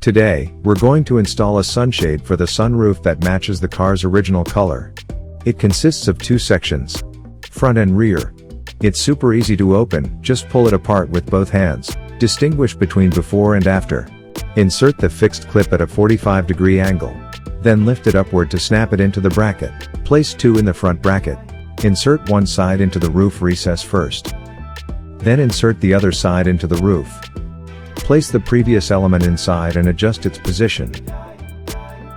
Today, we're going to install a sunshade for the sunroof that matches the car's original color. It consists of two sections, front and rear. It's super easy to open, just pull it apart with both hands. Distinguish between before and after. Insert the fixed clip at a 45-degree angle. Then lift it upward to snap it into the bracket. Place two in the front bracket. Insert one side into the roof recess first. Then insert the other side into the roof. Place the previous element inside and adjust its position.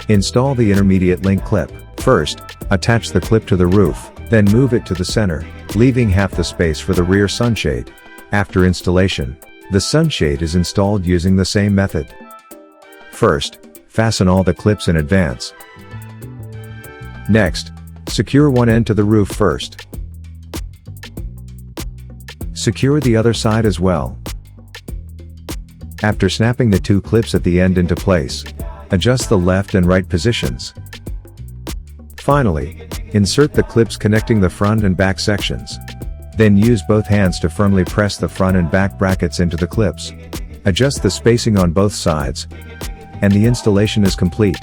Install the intermediate link clip. First, attach the clip to the roof, then move it to the center, leaving half the space for the rear sunshade. After installation, the sunshade is installed using the same method. First, fasten all the clips in advance. Next, secure one end to the roof first. Secure the other side as well. After snapping the two clips at the end into place, adjust the left and right positions. Finally, insert the clips connecting the front and back sections. Then use both hands to firmly press the front and back brackets into the clips. Adjust the spacing on both sides, and the installation is complete.